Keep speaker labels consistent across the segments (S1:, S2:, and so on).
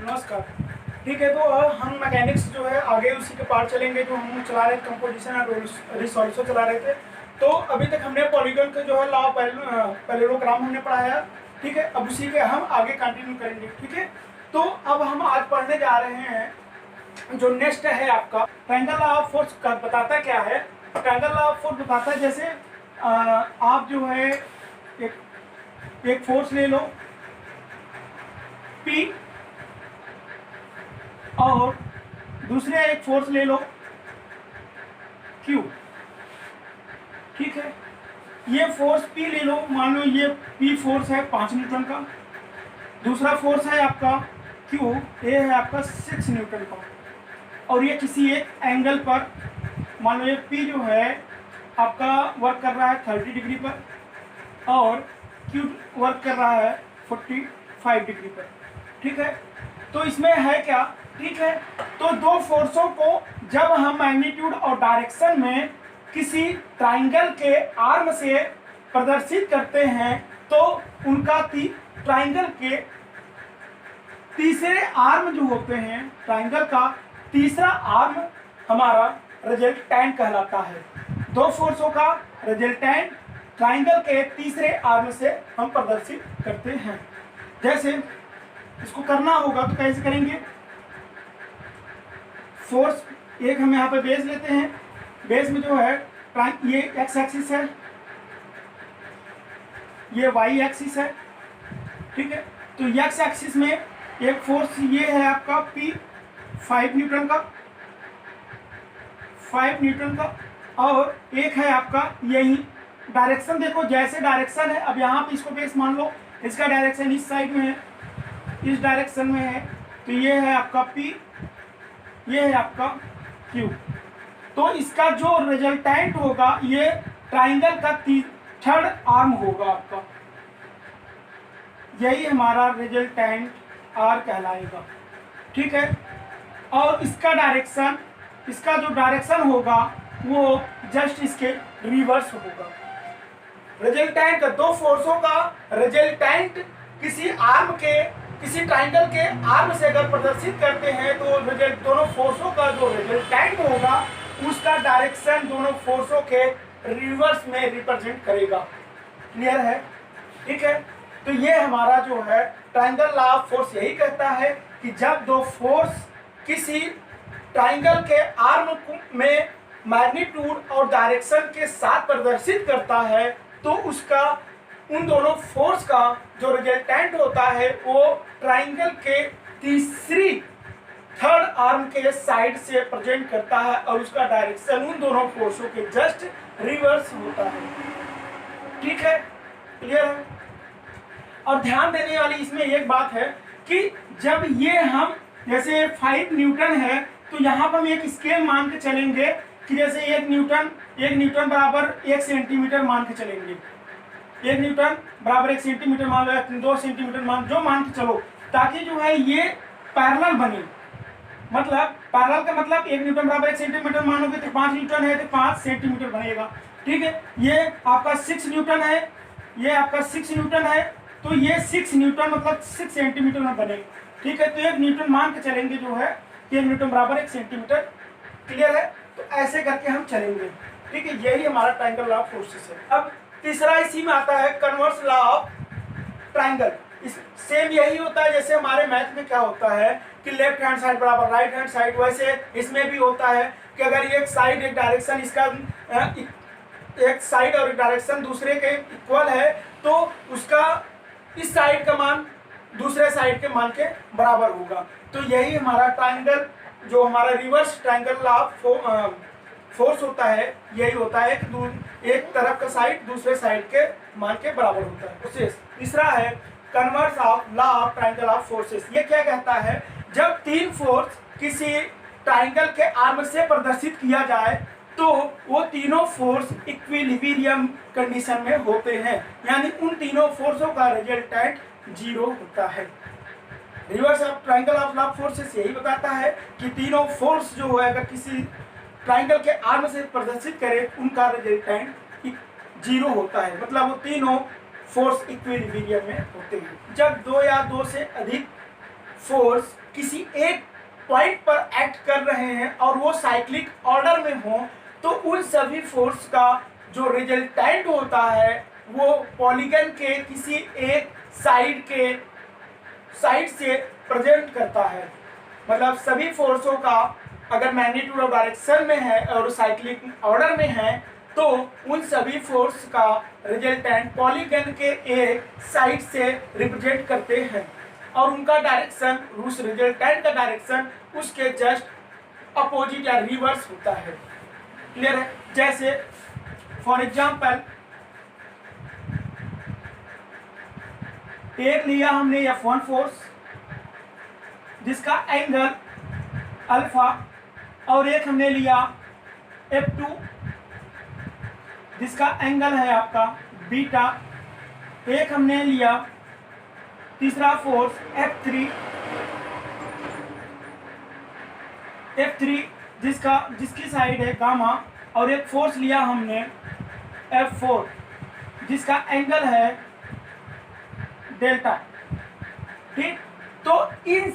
S1: नमस्कार। ठीक है, तो अब हम मैकेनिक्स जो है आगे उसी के पार्ट चलेंगे जो हम चला रहे थे, कंपोजिशन और रिसोल्यूशन चला रहे थे। तो अभी तक हमने पॉलीगन के जो है लॉ पैरेललोग्राम हमने पढ़ाया। ठीक है, अब उसी के हम आगे कंटिन्यू करेंगे। ठीक है, तो अब हम आज पढ़ने जा रहे हैं जो नेक्स्ट है आपका ट्रायंगल लॉ ऑफ फोर्स का। बताता क्या है ट्रायंगल लॉ ऑफ फोर्स? बताता है जैसे आप जो है एक फोर्स ले लो P और दूसरे एक फोर्स ले लो Q। ठीक है, ये फोर्स P ले लो, मान लो ये P फोर्स है 5 न्यूटन का, दूसरा फोर्स है आपका Q, ये है आपका 6 न्यूटन का, और ये किसी एक एंगल पर, मान लो ये P जो है आपका वर्क कर रहा है 30 डिग्री पर और Q वर्क कर रहा है 45 डिग्री पर। ठीक है, तो इसमें है क्या? ठीक है, तो दो फोर्सों को जब हम मैग्नीट्यूड और डायरेक्शन में किसी ट्राइंगल के आर्म से प्रदर्शित करते हैं तो उनका ट्राइंगल के तीसरे आर्म जो होते हैं, ट्राइंगल का तीसरा आर्म हमारा रिजल्टेंट कहलाता है। दो फोर्सों का रिजल्टेंट ट्राइंगल के तीसरे आर्म से हम प्रदर्शित करते हैं। जैसे इसको करना होगा तो कैसे करेंगे? फोर्स एक हम यहाँ पे बेस लेते हैं, बेस में जो है ये एक्स एक्सिस है, ये वाई एक्सिस है। ठीक है, तो एक्स एक्सिस में एक फोर्स ये है आपका P 5 न्यूटन का, 5 न्यूटन का, और एक है आपका यही डायरेक्शन। देखो जैसे डायरेक्शन है, अब यहाँ पे इसको बेस मान लो, इसका डायरेक्शन इस साइड में है, इस डायरेक्शन में है, तो ये है आपका P, ये है आपका Q। तो इसका जो रिजल्टेंट होगा ये ट्राइंगल का थर्ड आर्म होगा आपका, यही हमारा रिजल्टेंट R कहलाएगा। ठीक है, और इसका डायरेक्शन, इसका जो डायरेक्शन होगा वो जस्ट इसके रिवर्स होगा। रिजल्टेंट का दो फोर्सों का रिजल्टेंट किसी आर्म के, किसी ट्राइंगल के आर्म से अगर प्रदर्शित करते हैं तो रिजल्ट दोनों फोर्सों का जो रिजल्टेंट होगा उसका डायरेक्शन दोनों फोर्सों के रिवर्स में रिप्रेजेंट करेगा। क्लियर है? ठीक है, तो ये हमारा जो है ट्रायंगल लॉ ऑफ फोर्स यही कहता है कि जब दो फोर्स किसी ट्राइंगल के आर्म में मैग्नीट्यूड और डायरेक्शन के साथ प्रदर्शित करता है तो उसका, उन दोनों फोर्स का जो रिजल्टेंट होता है वो ट्राइंगल के तीसरी थर्ड आर्म के साइड से प्रेजेंट करता है और उसका डायरेक्शन उन दोनों फोर्सों के जस्ट रिवर्स होता है। ठीक है, क्लियर है? और ध्यान देने वाली इसमें एक बात है कि जब ये हम जैसे 5 न्यूटन है तो यहाँ पर हम एक स्केल मान के चलेंगे कि जैसे 1 न्यूटन बराबर 1 सेंटीमीटर मान के चलेंगे, 1 न्यूटन बराबर 1 सेंटीमीटर मान लो, 2 सेंटीमीटर जो मान के चलो, ताकि जो है ये पैरेलल बने। मतलब पैरेलल का मतलब 1 न्यूटन बराबर 1 सेंटीमीटर मानोगे तो 5 न्यूटन है तो 5 सेंटीमीटर बनेगा। ठीक है, ये आपका 6 न्यूटन है, ये आपका 6 न्यूटन है, तो ये 6 न्यूटन मतलब 6 सेंटीमीटर में बनेगा। ठीक है, तो 1 न्यूटन मान के चलेंगे जो है 1 न्यूटन बराबर 1 सेंटीमीटर। क्लियर है? तो ऐसे करके हम चलेंगे। ठीक है, यही हमारा ट्रायंगल लॉ ऑफ फोर्सेस है। अब तीसरा इसी में आता है converse law of triangle. Same यही होता है जैसे हमारे मैथ में क्या होता है कि लेफ्ट हैंड साइड बराबर राइट हैंड साइड, वैसे इसमें भी होता है कि अगर एक साइड एक डायरेक्शन इसका एक साइड और एक डायरेक्शन दूसरे के इक्वल है तो उसका इस साइड का मान दूसरे साइड के मान के बराबर होगा। तो यही हमारा ट्रायंगल, जो हमारा reverse triangle law of force होता है, यही होता है कि एक तरफ का साइड दूसरे साइड के मान के बराबर होता है। उससे तीसरा है converse of law of triangle of forces. ये क्या कहता है? जब तीन फोर्स किसी ट्रायंगल के आर्म से प्रदर्शित किया जाए तो वो तीनों फोर्स इक्विलिब्रियम कंडीशन में होते हैं, यानी उन तीनों फोर्सों का रिजल्टेंट 0 होता है। Reverse of triangle of law of forces यही बताता है कि तीनों फोर्स जो है अगर किसी ट्रायंगल के आर्म से प्रदर्शित करे उनका रिजल्टेंट 0 होता है, मतलब वो तीनों फोर्स इक्विलिब्रियम में होते हैं। जब दो या दो से अधिक फोर्स किसी एक पॉइंट पर एक्ट कर रहे हैं और वो साइक्लिक ऑर्डर में हो, तो उन सभी फोर्स का जो रिजल्टेंट होता है वो पॉलीगन के किसी एक साइड से प्रेजेंट करता है। मतलब सभी फोर्सों का अगर मैग्नीट्यूड और डायरेक्शन में है और साइक्लिक ऑर्डर में है, तो उन सभी फोर्स का रिजल्टेंट पॉलीगन के एक साइड से रिप्रेजेंट करते हैं और उनका डायरेक्शन, उस रिजल्टेंट का डायरेक्शन उसके जस्ट अपोजिट या रिवर्स होता है। क्लियर है? जैसे फॉर एग्जांपल एक लिया हमने F1 फोर्स जिसका एंगल अल्फा, और एक हमने लिया F2 जिसका एंगल है आपका बीटा, एक हमने लिया तीसरा फोर्स F3 जिसकी साइड है गामा, और एक फोर्स लिया हमने F4 जिसका एंगल है डेल्टा। ठीक, तो ये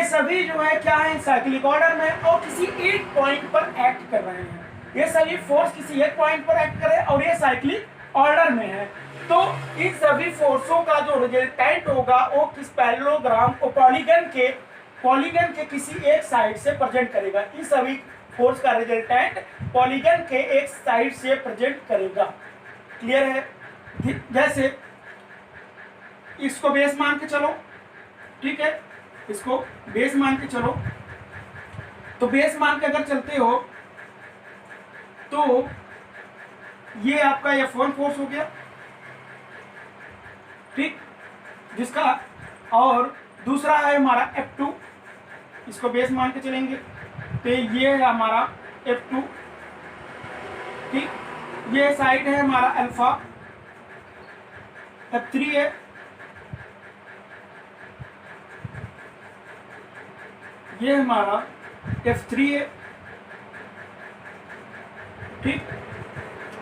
S1: सभी जो है क्या है, साइक्लिक ऑर्डर में और किसी एक पॉइंट पर एक्ट कर रहे हैं। ये सभी फोर्स किसी एक पॉइंट पर एक्ट कर रहे हैं और ये साइक्लिक ऑर्डर में है। तो इन सभी फोर्सों का जो रिजल्टेंट होगा वो किस पैरेललोग्राम को पॉलीगन के किसी एक साइड से प्रेजेंट करेगा। इन सभी फोर्स का रिजल्टेंट पॉलीगन के एक साइड से प्रेजेंट करेगा। क्लियर है? जैसे इसको बेस मान के चलो, ठीक है, इसको बेस मान के चलो, तो बेस मान के अगर चलते हो तो ये आपका F1 फोर्स हो गया, ठीक, जिसका, और दूसरा है हमारा F2, इसको बेस मान के चलेंगे तो ये है हमारा F2, ठीक, ये साइड है हमारा अल्फा, F3 है, ये हमारा F3 है, ठीक,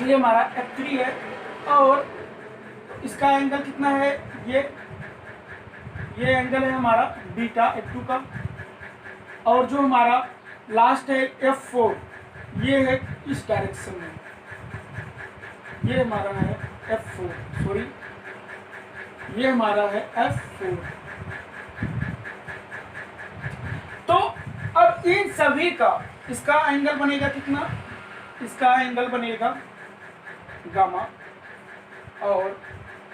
S1: ये हमारा F3 है, और इसका एंगल कितना है, ये एंगल है हमारा बीटा F2 का, और जो हमारा लास्ट है F4 ये है इस डायरेक्शन में, ये हमारा है F4, सॉरी ये हमारा है F4। तो अब इन सभी का इसका एंगल बनेगा कितना, इसका एंगल बनेगा गामा, और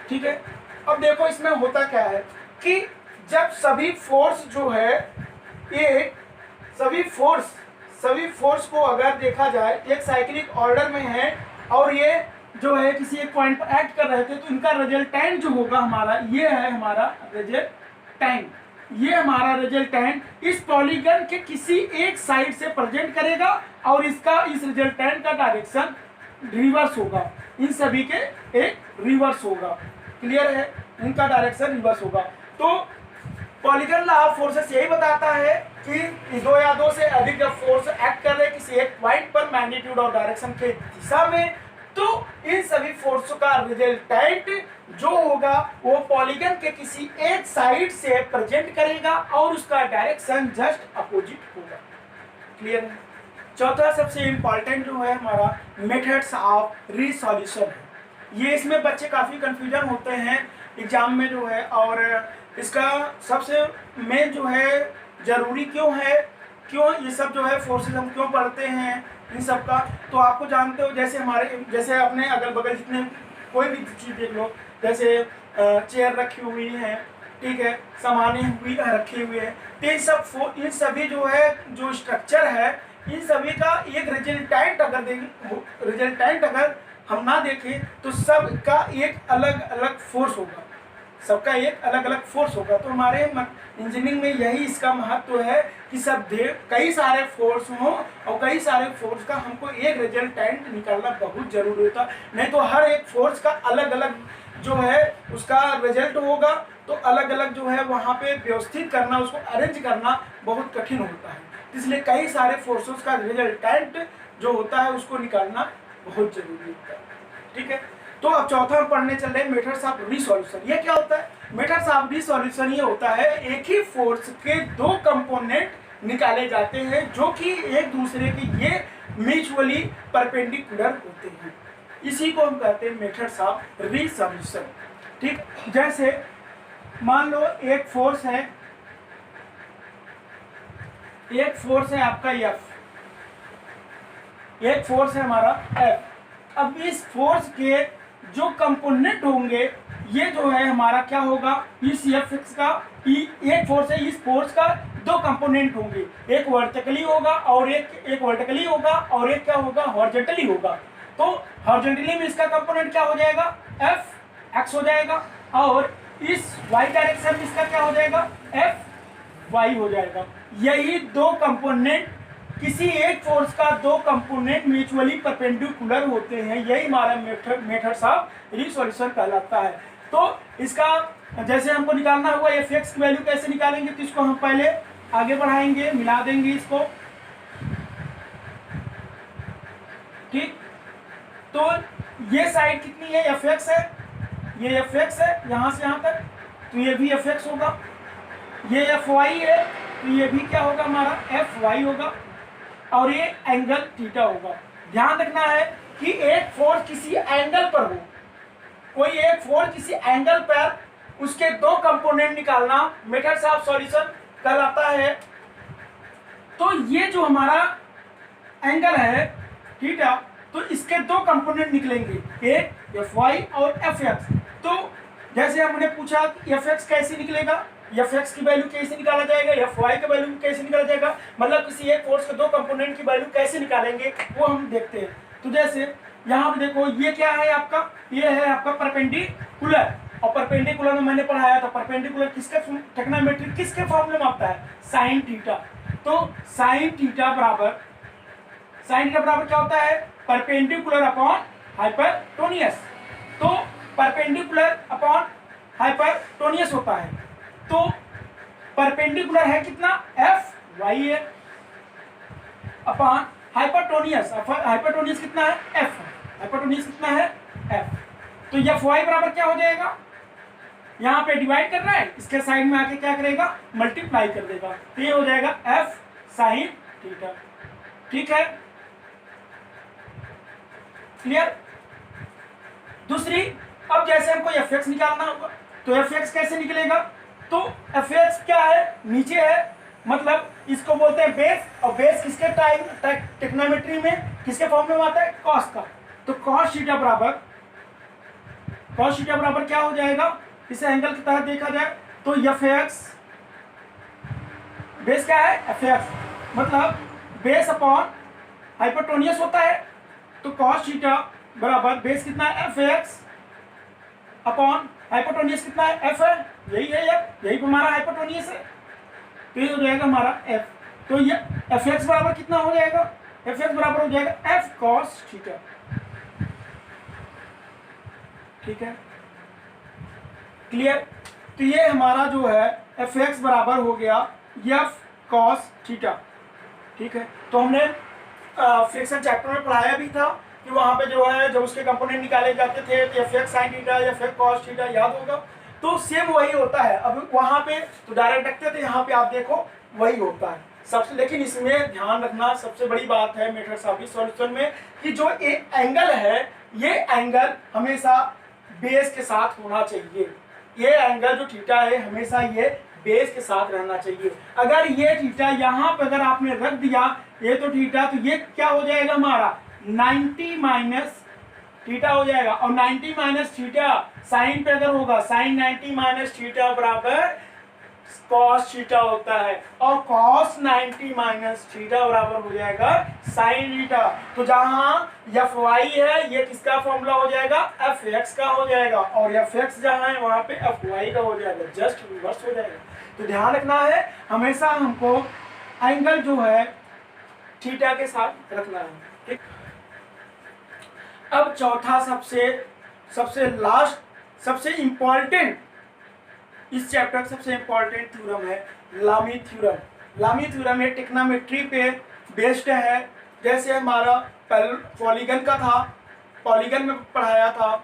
S1: ठीक है। अब देखो इसमें होता क्या है कि जब सभी फोर्स जो है, ये सभी फोर्स को अगर देखा जाए एक साइक्लिक ऑर्डर में है और ये जो है किसी एक पॉइंट पर एक्ट कर रहे थे, तो इनका रिजल्टेंट जो होगा हमारा, ये है हमारा रिजल्टेंट। ये हमारा रिजल्टेंट इस पॉलीगन के किसी एक साइड से प्रेजेंट करेगा और इस रिजल्टेंट का डायरेक्शन रिवर्स होगा, इन सभी के एक रिवर्स होगा। क्लियर है? इनका डायरेक्शन रिवर्स होगा। तो पॉलीगन लॉ ऑफ फोर्सेस यही बताता है कि दो या दो से अधिक जब फोर्स एक्ट कर रहे किसी एक पॉइंट पर मैग्नीट्यूड और डायरेक्शन के दिशा में, तो इन सभी फोर्सों का रिजल्टेंट जो होगा वो पॉलीगन के किसी एक साइड से प्रेजेंट करेगा और उसका डायरेक्शन जस्ट अपोजिट होगा। क्लियर है? चौथा सबसे इम्पॉर्टेंट जो है हमारा मेथड्स ऑफ रिसॉल्यूशन है। ये इसमें बच्चे काफ़ी कंफ्यूजन होते हैं एग्जाम में जो है, और इसका सबसे मेन जो है ज़रूरी क्यों है, क्यों ये सब जो है फोर्सेस हम क्यों पढ़ते हैं इन सब का, तो आपको जानते हो जैसे अपने अगल बगल जितने कोई भी चीज़ देख लो, जैसे चेयर रखी हुई है, ठीक है, सामाने रखे हुए हैं, तो इन सभी जो है जो स्ट्रक्चर है, इन सभी का एक रिजल्टेंट अगर हम ना देखें तो सबका एक अलग अलग फोर्स होगा, सबका एक अलग अलग फोर्स होगा। तो हमारे इंजीनियरिंग में यही इसका महत्व है कि कई सारे फोर्स हों और कई सारे फोर्स का हमको एक रिजल्टेंट निकालना बहुत जरूरी होता, नहीं तो हर एक फोर्स का अलग अलग जो है उसका रिजल्ट होगा, तो अलग अलग जो है वहाँ पे व्यवस्थित करना, उसको अरेंज करना बहुत कठिन होता है। इसलिए कई सारे फोर्सेस का रिजल्टेंट जो होता है उसको निकालना बहुत जरूरी होता है। ठीक है, तो अब चौथा हम पढ़ने चल रहे हैं मेथड्स ऑफ रिसोल्यूशन। ये क्या होता है? मेथड्स ऑफ रिसोल्यूशन ये होता है एक ही फोर्स के दो कंपोनेंट निकाले जाते हैं जो कि एक दूसरे के ये म्यूचुअली परपेंडिकुलर होते हैं, इसी को हम कहते हैं मेथड्स ऑफ रिसोल्यूशन। ठीक, जैसे मान लो एक फोर्स है आपका F, एक फोर्स है हमारा F। अब इस फोर्स के जो कंपोनेंट होंगे ये जो है हमारा क्या होगा, इस Fx का एक फोर्स है, इस फोर्स का दो कंपोनेंट होंगे, एक वर्टिकली होगा और एक वर्टिकली होगा और एक क्या होगा, हॉरिजॉन्टली होगा। तो हॉरिजॉन्टली में इसका कंपोनेंट क्या हो जाएगा, Fx हो जाएगा, और इस y डायरेक्शन में इसका क्या हो जाएगा, Fy हो जाएगा। यही दो कंपोनेंट, किसी एक फोर्स का दो कंपोनेंट म्यूचुअली परपेंडिकुलर होते हैं, यही हमारा मेथड्स ऑफ रिसोल्यूशन कहलाता है। तो इसका जैसे हमको निकालना हुआ Fx की वैल्यू कैसे निकालेंगे, तो इसको हम पहले आगे बढ़ाएंगे, मिला देंगे इसको। ठीक, तो ये साइड कितनी है, Fx है, ये Fx है यहां से यहां तक, तो ये भी Fx होगा। ये Fy है तो ये भी क्या होगा, हमारा Fy होगा, और ये एंगल थीटा होगा। ध्यान रखना है कि एक फोर्स किसी एंगल पर हो, कोई एक फोर्स किसी एंगल पर, उसके दो कंपोनेंट निकालना मेथड्स ऑफ सॉल्यूशन कहलाता है। तो ये जो हमारा एंगल है थीटा, तो इसके दो कंपोनेंट निकलेंगे, एक Fy और Fx। तो जैसे हमने पूछा Fx कैसे निकलेगा, Fx की वैल्यू कैसे निकाला जाएगा, Fy का वैल्यू कैसे निकाला जाएगा, मतलब किसी एक फोर्स के दो कंपोनेंट की वैल्यू कैसे निकालेंगे वो हम देखते हैं। तो जैसे यहाँ पे देखो ये क्या है आपका, ये है आपका परपेंडिकुलर, और परपेंडिकुलर में मैंने पढ़ाया था परपेंडिकुलर किसके ट्रिग्नोमेट्री किसके फॉर्मूले में आता है, साइन थीटा। तो साइन थीटा बराबर क्या होता है, परपेंडिकुलर अपॉन हाइपरटोनियस। तो परपेंडिकुलर अपॉन हाइपरटोनियस होता है, तो परपेंडिकुलर है कितना, Fy है, अपॉन हाइपरटोनियस कितना है, F, हाइपरटोनियस कितना है, F। तो Fy बराबर क्या हो जाएगा, यहाँ पे डिवाइड कर रहा है, इसके साइड में आके क्या करेगा, मल्टीप्लाई कर देगा, तो ये हो जाएगा F साइन थीटा। ठीक है, क्लियर। दूसरी, अब जैसे हमको Fx निकालना होगा, तो Fx कैसे निकलेगा, तो Fx क्या है, नीचे है, मतलब इसको बोलते हैं बेस, और बेस किसके ट्रिग्नोमेट्री में किसके फॉर्म में आता है, कॉस का। तो कॉस थीटा बराबर क्या हो जाएगा, इस एंगल के तहत देखा जाए तो Fx बेस क्या है, Fx, मतलब बेस अपॉन हाइपरटोनियस होता है, तो कॉस थीटा बराबर बेस कितना है, Fx अपॉन हाइपरटोनियस कितना है, F है, यही है यार, यही हमारा हाइपरटोनियस है, तो ये हो जाएगा हमारा F। तो ये Fx बराबर कितना हो जाएगा, Fx बराबर हो जाएगा F cos थीटा। ठीक है, क्लियर। तो ये हमारा जो है Fx बराबर हो गया F cos थीटा। ठीक है, तो हमने फ्रिक्शन चैप्टर में पढ़ाया भी था कि वहां पे जो है जब उसके कंपोनेंट निकाले जाते थे तो Fx sin theta, Fx cos theta, याद होगा। तो सेम वही होता है, अब वहां पे तो डायरेक्ट रखते थे, यहाँ पे आप देखो वही होता है सबसे। लेकिन इसमें ध्यान रखना सबसे बड़ी बात है मेथड्स ऑफ सॉल्यूशन में कि जो एक एंगल है, ये एंगल हमेशा बेस के साथ होना चाहिए। ये एंगल जो थीटा है हमेशा ये बेस के साथ रहना चाहिए। अगर ये थीटा यहाँ पे अगर आपने रख दिया ये तो थीटा, तो ये क्या हो जाएगा हमारा 90 माइनस थीटा हो जाएगा, और 90 माइनस थीटा साइन पे अगर होगा, साइन 90 माइनस थीटा बराबर कॉस थीटा होता है, और कॉस 90 माइनस थीटा बराबर हो जाएगा साइन थीटा। तो जहां Fy है ये किसका फॉर्मूला हो जाएगा, Fx का हो जाएगा, और Fx जहां है वहां पे Fy का हो जाएगा, जस्ट रिवर्स हो जाएगा। तो ध्यान रखना है हमेशा हमको एंगल जो है थीटा के साथ रखना है। ठीक, अब चौथा सबसे लास्ट सबसे इंपॉर्टेंट इस चैप्टर का सबसे इंपॉर्टेंट थ्योरम है लामी थ्योरम। लामी थ्योरम है ट्रिग्नोमेट्री पे बेस्ड है। जैसे हमारा पॉलीगन का था, पॉलीगन में पढ़ाया था,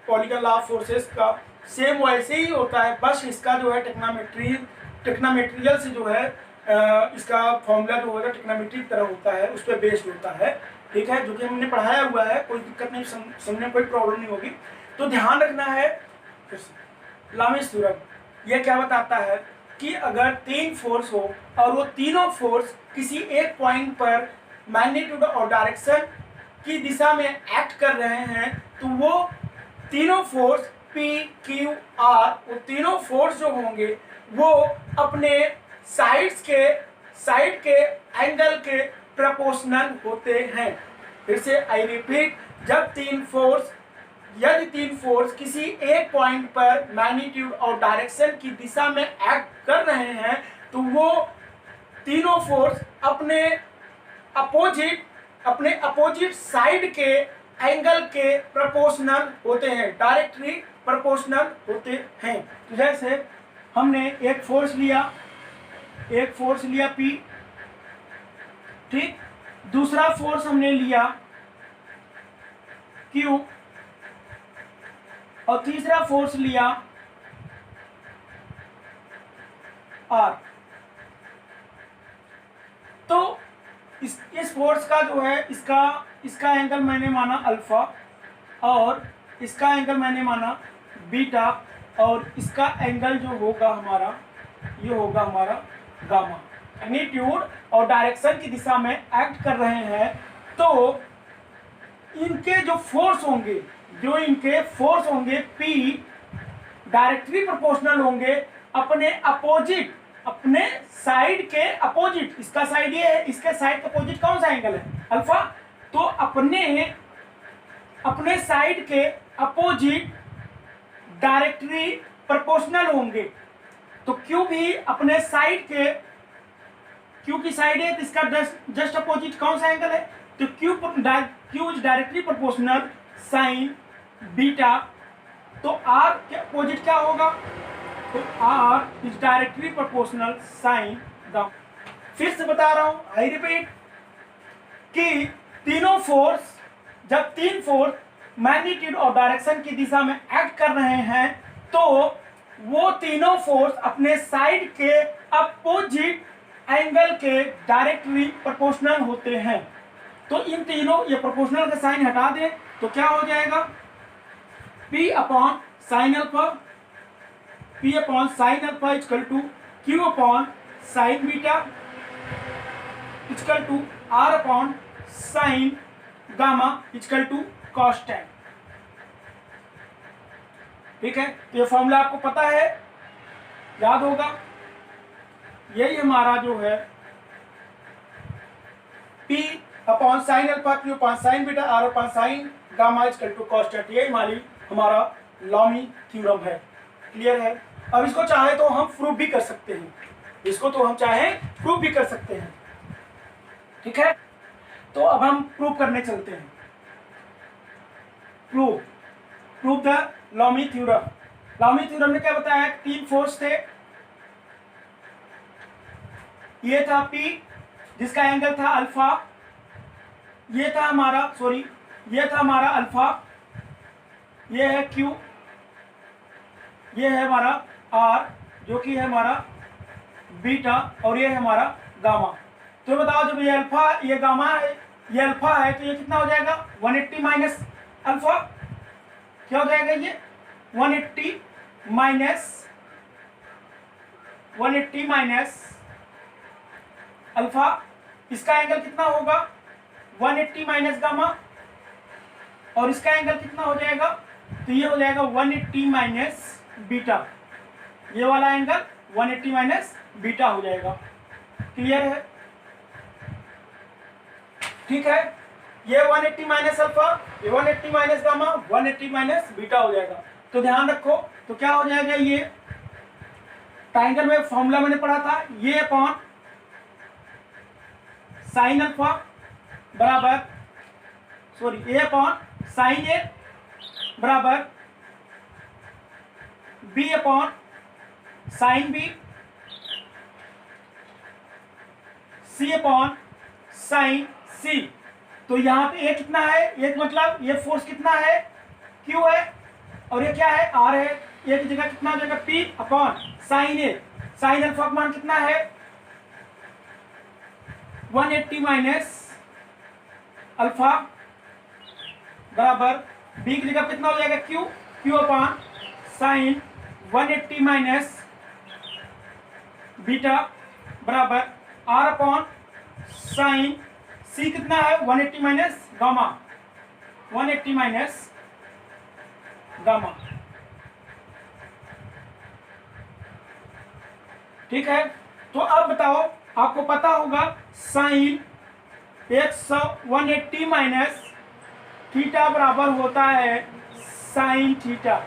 S1: पॉलीगन लॉ ऑफ फोर्सेस का सेम वैसे ही होता है, बस इसका जो है टेक्नामेट्रियल से जो है इसका फॉर्मूला जो होगा टेक्नामेट्री की तरह होता है, उस पर बेस्ड होता है। ठीक है, जो कि हमने पढ़ाया हुआ है, कोई दिक्कत नहीं, समझने में कोई प्रॉब्लम नहीं होगी। तो ध्यान रखना है फिर से लामिस थ्योरम ये क्या बताता है कि अगर 3 फोर्स हो और वो तीनों फोर्स किसी एक पॉइंट पर मैग्नीट्यूड और डायरेक्शन की दिशा में एक्ट कर रहे हैं, तो वो तीनों फोर्स P, Q, R, वो तीनों फोर्स जो होंगे वो अपने साइड के एंगल के प्रोपोर्शनल होते हैं। फिर से आई रिपीट, यदि तीन फोर्स किसी एक पॉइंट पर मैग्नीट्यूड और डायरेक्शन की दिशा में एक्ट कर रहे हैं, तो वो तीनों फोर्स अपने अपोजिट साइड के एंगल के प्रोपोर्शनल होते हैं, डायरेक्टली प्रोपोर्शनल होते हैं। तो जैसे हमने एक फोर्स लिया P, ठीक, दूसरा फोर्स हमने लिया Q और तीसरा फोर्स लिया R। तो इस फोर्स का जो है इसका एंगल मैंने माना अल्फा और इसका एंगल मैंने माना बीटा और इसका एंगल जो होगा हमारा, ये होगा हमारा गामा। मैग्नीट्यूड और डायरेक्शन की दिशा में एक्ट कर रहे हैं, तो इनके जो फोर्स होंगे P डायरेक्टली प्रोपोर्शनल होंगे अपने साइड के अपोजिट। इसका साइड ये है, इसके साइड का अपोजिट कौन सा एंगल है, अल्फा। तो अपने साइड के अपोजिट डायरेक्टली प्रोपोर्शनल होंगे। तो क्यू भी अपने साइड के, क्यू की साइड है तो इसका जस्ट अपोजिट कौन सा एंगल है, तो Q is directly proportional sine beta. तो आर के अपोजिट क्या होगा, तो R is directly proportional sine gamma. फिर से बता रहा हूं, आई रिपीट, कि जब तीन फोर्स मैग्नीट्यूड और डायरेक्शन की दिशा में एक्ट कर रहे हैं, तो वो तीनों फोर्स अपने साइड के अपोजिट एंगल के डायरेक्टली प्रोपोर्शनल होते हैं। तो इन तीनों, ये प्रोपोर्शनल का साइन हटा दें तो क्या हो जाएगा, P upon sine alpha equal to Q upon sine beta equal to R upon sine gamma equal to constant. ठीक है, तो ये फॉर्मूला आपको पता है, याद होगा। यही हमारा जो है P upon sine alpha, Q upon sine beta, R upon sine gamma equal to constant, यही हमारा लॉमी थ्योरम है। क्लियर है। अब इसको चाहे तो हम प्रूव भी कर सकते हैं, ठीक है। तो अब हम प्रूव करने चलते हैं। प्रूव द लॉमी थ्योरम ने क्या बताया, 3 फोर्स थे, ये था P जिसका एंगल था अल्फा, ये था हमारा अल्फा, ये है Q, ये है हमारा R जो कि है हमारा बीटा, और ये है हमारा गामा। तो बताओ, जब ये अल्फा, ये गामा है, ये अल्फा है, तो ये कितना हो जाएगा, 180 माइनस अल्फा। क्या हो जाएगा ये 180 माइनस अल्फा। इसका एंगल कितना होगा, 180 माइनस गामा, और इसका एंगल कितना हो जाएगा, तो ये हो जाएगा 180 माइनस बीटा। ये वाला एंगल 180 माइनस बीटा हो जाएगा। क्लियर है, ठीक है। ये 180 माइनस अल्फा, ये 180 माइनस गामा, 180 माइनस बीटा हो जाएगा। तो ध्यान रखो, तो क्या हो जाएगा, ये ट्राइंगल में फॉर्मूला मैंने पढ़ा था, ये अपॉन साइन अल्फा बराबर, सॉरी, ए अपॉन साइन ए बराबर बी अपॉन साइन बी, सी अपॉन साइन सी। तो यहाँ पे ए कितना है, एक मतलब ये फोर्स कितना है, Q है, और ये क्या है, आर है, ये की जगह कितना हो जाएगा, पी अपॉन साइन ए। साइन अल्फा का मान कितना है, 180 माइनस अल्फा बराबर बी की जगह कितना हो जाएगा, Q, Q upon sign 180 minus beta बराबर आर अपॉन साइन सी कितना है, 180 माइनस गामा, 180 माइनस गामा। ठीक है, तो अब बताओ, आपको पता होगा साइन 180 माइनस थीटा बराबर होता है साइन थीटा।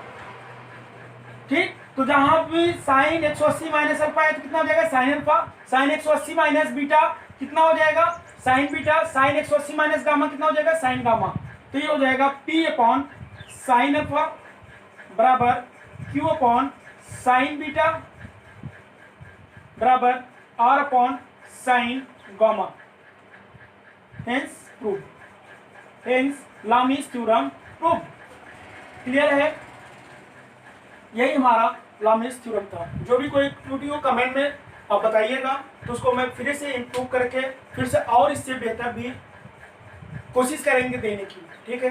S1: ठीक, तो जहां भी साइन 180 माइनस अल्फा है तो कितना हो जाएगा, sine alpha. Sine 180 minus beta कितना हो जाएगा, sine beta. Sine 180 minus gamma कितना हो जाएगा, साइन गामा। तो ये हो जाएगा पी अपॉन साइन अल्फा बराबर क्यू अपॉन साइन बीटा बराबर R upon sine gamma. Hence prove, hence Lami's theorem prove. Clear है, यही हमारा लामीज थ्योरम था। जो भी कोई त्रुटि हो कमेंट में आप बताइएगा, तो उसको मैं फिर से इम्प्रूव करके फिर से और इससे बेहतर भी कोशिश करेंगे देने की। ठीक है।